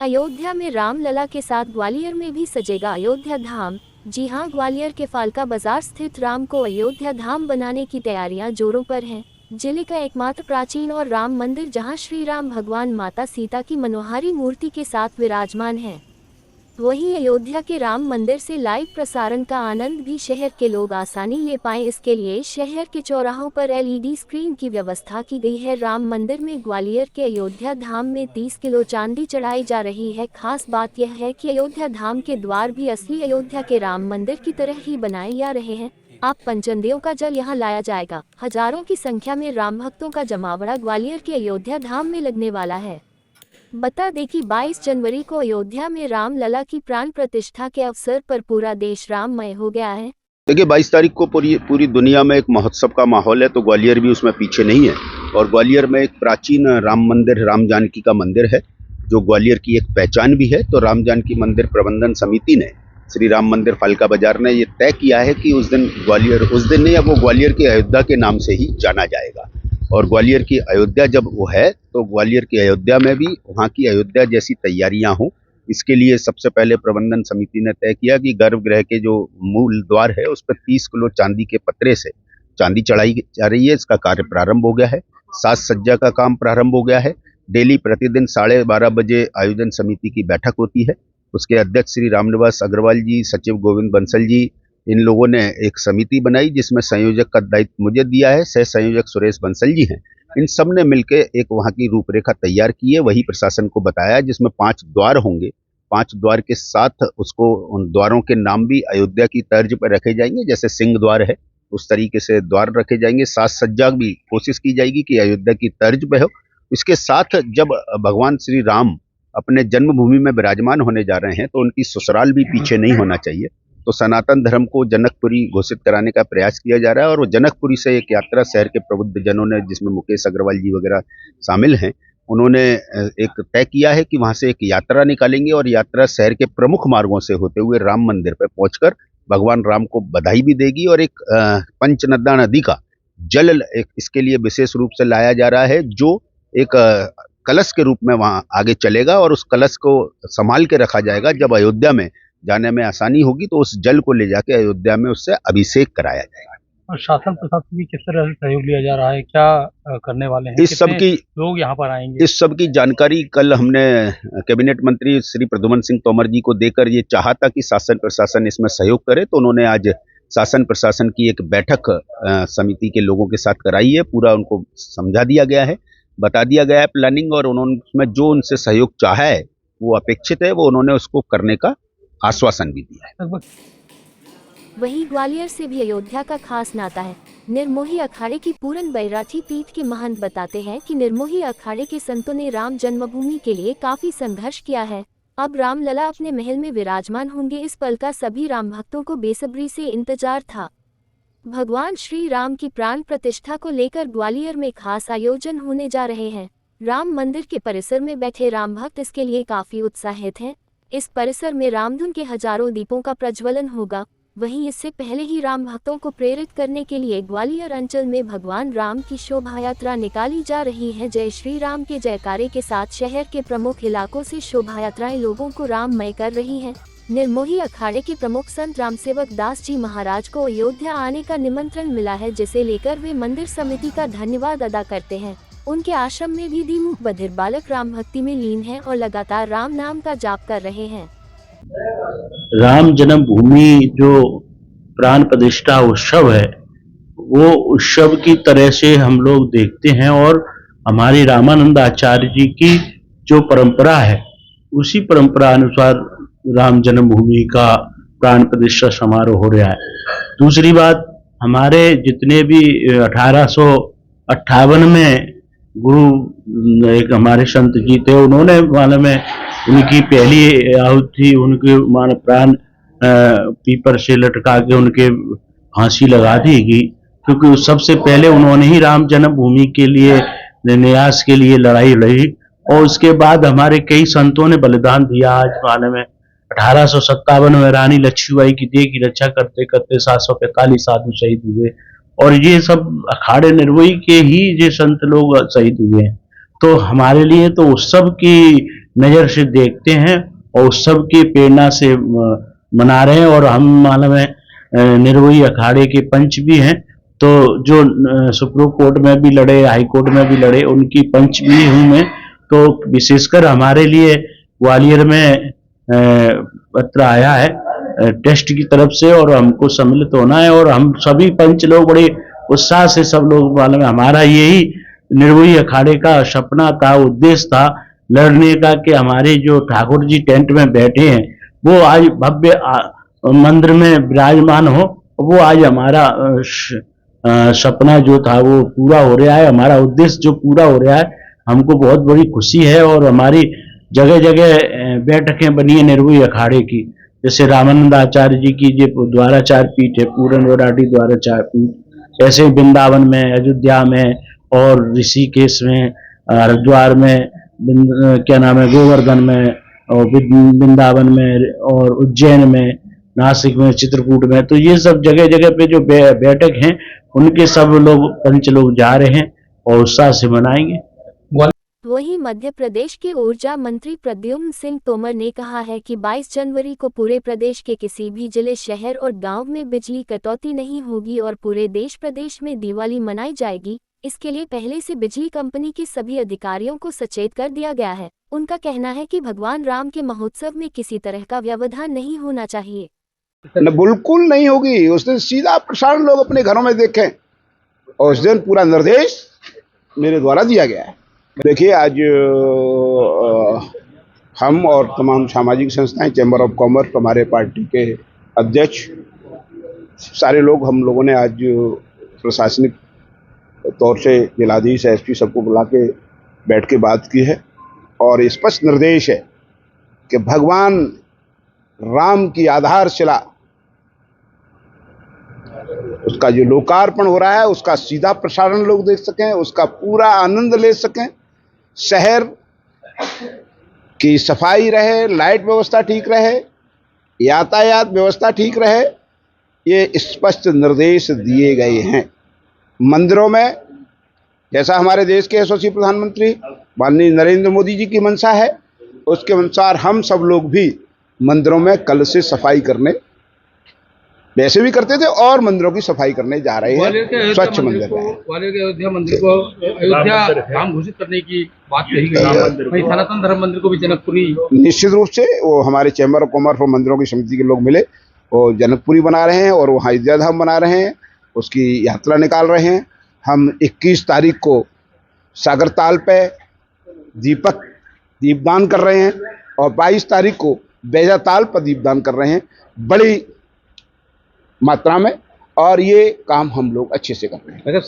अयोध्या में रामलला के साथ ग्वालियर में भी सजेगा अयोध्या धाम। जी हां, ग्वालियर के फालका बाजार स्थित राम को अयोध्या धाम बनाने की तैयारियां जोरों पर हैं। जिले का एकमात्र प्राचीन और राम मंदिर जहां श्री राम भगवान माता सीता की मनोहारी मूर्ति के साथ विराजमान है, वहीं अयोध्या के राम मंदिर से लाइव प्रसारण का आनंद भी शहर के लोग आसानी ले पाएं, इसके लिए शहर के चौराहों पर एलईडी स्क्रीन की व्यवस्था की गई है। राम मंदिर में ग्वालियर के अयोध्या धाम में 30 किलो चांदी चढ़ाई जा रही है। खास बात यह है कि अयोध्या धाम के द्वार भी असली अयोध्या के राम मंदिर की तरह ही बनाए जा रहे हैं। आप पंचनदियों का जल यहाँ लाया जाएगा। हजारों की संख्या में राम भक्तों का जमावड़ा ग्वालियर के अयोध्या धाम में लगने वाला है। बता दें कि 22 जनवरी को अयोध्या में रामलला की प्राण प्रतिष्ठा के अवसर पर पूरा देश राममय हो गया है। देखिए, 22 तारीख को पूरी दुनिया में एक महोत्सव का माहौल है, तो ग्वालियर भी उसमें पीछे नहीं है। और ग्वालियर में एक प्राचीन राम मंदिर, राम जानकी का मंदिर है, जो ग्वालियर की एक पहचान भी है। तो राम जानकी मंदिर प्रबंधन समिति ने, श्री राम मंदिर फालका बाजार ने ये तय किया है कि उस दिन नहीं, अब वो ग्वालियर की अयोध्या के नाम से ही जाना जाएगा। और ग्वालियर की अयोध्या जब वो है, तो ग्वालियर की अयोध्या में भी वहाँ की अयोध्या जैसी तैयारियां हों, इसके लिए सबसे पहले प्रबंधन समिति ने तय किया कि गर्भगृह के जो मूल द्वार है उस पर 30 किलो चांदी के पत्रे से चांदी चढ़ाई जा रही है। इसका कार्य प्रारंभ हो गया है। साज सज्जा का काम प्रारंभ हो गया है। डेली प्रतिदिन 12:30 बजे आयोजन समिति की बैठक होती है। उसके अध्यक्ष श्री रामनिवास अग्रवाल जी, सचिव गोविंद बंसल जी, इन लोगों ने एक समिति बनाई जिसमें संयोजक का दायित्व मुझे दिया है। सह संयोजक सुरेश बंसल जी हैं। इन सब ने मिलकर एक वहाँ की रूपरेखा तैयार की है, वही प्रशासन को बताया, जिसमें 5 द्वार होंगे। 5 द्वार के साथ उसको उन द्वारों के नाम भी अयोध्या की तर्ज पर रखे जाएंगे, जैसे सिंह द्वार है उस तरीके से द्वार रखे जाएंगे। साज सज्जा भी कोशिश की जाएगी कि अयोध्या की तर्ज पे हो। इसके साथ जब भगवान श्री राम अपने जन्मभूमि में विराजमान होने जा रहे हैं, तो उनकी ससुराल भी पीछे नहीं होना चाहिए। तो सनातन धर्म को जनकपुरी घोषित कराने का प्रयास किया जा रहा है। और वो जनकपुरी से एक यात्रा शहर के प्रबुद्ध जनों ने, जिसमें मुकेश अग्रवाल जी वगैरह शामिल हैं, उन्होंने एक तय किया है कि वहां से एक यात्रा निकालेंगे और यात्रा शहर के प्रमुख मार्गों से होते हुए राम मंदिर पर पहुंचकर भगवान राम को बधाई भी देगी। और एक पंचनदा नदी का जल इसके लिए विशेष रूप से लाया जा रहा है, जो एक कलश के रूप में वहां आगे चलेगा और उस कलश को संभाल के रखा जाएगा। जब अयोध्या में जाने में आसानी होगी तो उस जल को ले जाके अयोध्या में उससे अभिषेक कराया जाएगा। और शासन प्रशासन की किस तरह से सहयोग लिया जा रहा है, क्या करने वाले हैं, इस सब की लोग यहाँ पर आएंगे? इस सब की जानकारी कल हमने कैबिनेट मंत्री श्री प्रद्युमन सिंह तोमर जी को देकर ये चाहा था कि शासन प्रशासन इसमें सहयोग करे। तो उन्होंने आज शासन प्रशासन की एक बैठक समिति के लोगों के साथ कराई है। पूरा उनको समझा दिया गया है, बता दिया गया है प्लानिंग, और उन्होंने जो उनसे सहयोग चाहा है, वो अपेक्षित है, वो उन्होंने उसको करने का आश्वासन भी दिया है। वहीं ग्वालियर से भी अयोध्या का खास नाता है। निर्मोही अखाड़े की पूरन बैराठी पीठ के महंत बताते हैं कि निर्मोही अखाड़े के संतों ने राम जन्मभूमि के लिए काफी संघर्ष किया है। अब रामलला अपने महल में विराजमान होंगे, इस पल का सभी राम भक्तों को बेसब्री से इंतजार था। भगवान श्री राम की प्राण प्रतिष्ठा को लेकर ग्वालियर में खास आयोजन होने जा रहे हैं। राम मंदिर के परिसर में बैठे राम भक्त इसके लिए काफी उत्साहित हैं। इस परिसर में रामधुन के हजारों दीपों का प्रज्वलन होगा। वहीं इससे पहले ही राम भक्तों को प्रेरित करने के लिए ग्वालियर अंचल में भगवान राम की शोभा यात्रा निकाली जा रही है। जय श्री राम के जयकारे के साथ शहर के प्रमुख इलाकों से शोभा यात्राएं लोगों को राममय कर रही हैं। निर्मोही अखाड़े के प्रमुख संत रामसेवक दास जी महाराज को अयोध्या आने का निमंत्रण मिला है, जिसे लेकर वे मंदिर समिति का धन्यवाद अदा करते हैं। उनके आश्रम में भी दीमुख बधिर बालक राम भक्ति में लीन हैं और लगातार राम नाम का जाप कर रहे हैं। राम जन्मभूमि जो प्राण प्रतिष्ठा उत्सव है, वो उत्सव की तरह से हम लोग देखते हैं। और हमारी रामानंद आचार्य जी की जो परंपरा है, उसी परंपरा अनुसार राम जन्मभूमि का प्राण प्रतिष्ठा समारोह हो रहा है। दूसरी बात, हमारे जितने भी 1858 में गुरु एक हमारे संत जी थे, उन्होंने मालूम है उनकी पहली आहुति उनके मान प्राण पीपर से लटका के उनके फांसी लगा देगी, क्योंकि सबसे पहले उन्होंने ही राम जन्मभूमि के लिए न्यास के लिए लड़ाई लड़ी। और उसके बाद हमारे कई संतों ने बलिदान दिया। आज मालूम है 1857 में रानी लक्ष्मीबाई की देह की रक्षा करते करते 745 साधु शहीद हुए, और ये सब अखाड़े निर्मोही के ही ये संत लोग शहीद हुए हैं। तो हमारे लिए तो उत्सव की नज़र से देखते हैं और उस सब की प्रेरणा से मना रहे हैं। और हम मालूम है निर्मोही अखाड़े के पंच भी हैं, तो जो सुप्रीम कोर्ट में भी लड़े, हाई कोर्ट में भी लड़े, उनकी पंच भी हूँ मैं। तो विशेषकर हमारे लिए ग्वालियर में पत्र आया है टेस्ट की तरफ से और हमको सम्मिलित होना है। और हम सभी पंच लोग बड़े उत्साह से सब लोग मालूम है, हमारा यही निर्मोही अखाड़े का सपना था, उद्देश्य था लड़ने का कि हमारे जो ठाकुर जी टेंट में बैठे हैं वो आज भव्य मंदिर में विराजमान हो। वो आज हमारा सपना जो था वो पूरा हो रहा है, हमारा उद्देश्य जो पूरा हो रहा है, हमको बहुत बड़ी खुशी है। और हमारी जगह जगह बैठकें बनी है निर्मोही अखाड़े की, जैसे रामानंद आचार्य जी की जो द्वाराचार पीठ है, पूरन वराडी द्वाराचार पीठ, ऐसे वृंदावन में, अयोध्या में और ऋषिकेश में, हरिद्वार में, क्या नाम है, गोवर्धन में और वृंदावन में और उज्जैन में, नासिक में, चित्रकूट में। तो ये सब जगह जगह पे जो बैठक हैं उनके सब लोग पंच लोग जा रहे हैं और उत्साह से मनाएंगे। वहीं मध्य प्रदेश के ऊर्जा मंत्री प्रद्युम्न सिंह तोमर ने कहा है कि 22 जनवरी को पूरे प्रदेश के किसी भी जिले, शहर और गांव में बिजली कटौती नहीं होगी और पूरे देश प्रदेश में दिवाली मनाई जाएगी। इसके लिए पहले से बिजली कंपनी के सभी अधिकारियों को सचेत कर दिया गया है। उनका कहना है कि भगवान राम के महोत्सव में किसी तरह का व्यवधान नहीं होना चाहिए। न, बिल्कुल नहीं होगी। उस दिन सीधा प्रसारण लोग अपने घरों में देखें और उस दिन पूरा निर्देश मेरे द्वारा दिया गया है। देखिए, आज हम और तमाम सामाजिक संस्थाएं, चैम्बर ऑफ कॉमर्स, हमारे पार्टी के अध्यक्ष, सारे लोग, हम लोगों ने आज प्रशासनिक तौर से जिलाधीश, एसपी सबको बुला के बैठ के बात की है और स्पष्ट निर्देश है कि भगवान राम की आधारशिला, उसका जो लोकार्पण हो रहा है उसका सीधा प्रसारण लोग देख सकें, उसका पूरा आनंद ले सकें, शहर की सफाई रहे, लाइट व्यवस्था ठीक रहे, यातायात व्यवस्था ठीक रहे, ये स्पष्ट निर्देश दिए गए हैं। मंदिरों में, जैसा हमारे देश के यशस्वी प्रधानमंत्री माननीय नरेंद्र मोदी जी की मंशा है, उसके अनुसार हम सब लोग भी मंदिरों में कल से सफाई करने, वैसे भी करते थे और मंदिरों की सफाई करने जा रहे हैं। स्वच्छ मंदिर रहे। ग्वालियर के अयोध्या मंदिर को अयोध्या धाम घोषित करने की बात कही गई, वहीं सनातन धर्म मंदिर को भी जनकपुरी। निश्चित रूप से वो हमारे चैम्बर ऑफ कॉमर्स और मंदिरों की समिति के लोग मिले और जनकपुरी बना रहे हैं और वहाँ अयोध्या धाम बना रहे हैं, उसकी यात्रा निकाल रहे हैं। हम 21 तारीख को सागरताल पे दीपदान कर रहे हैं और 22 तारीख को बैजाताल पर दीपदान कर रहे हैं बड़ी मात्रा में, और ये काम हम लोग अच्छे से कर रहे हैं।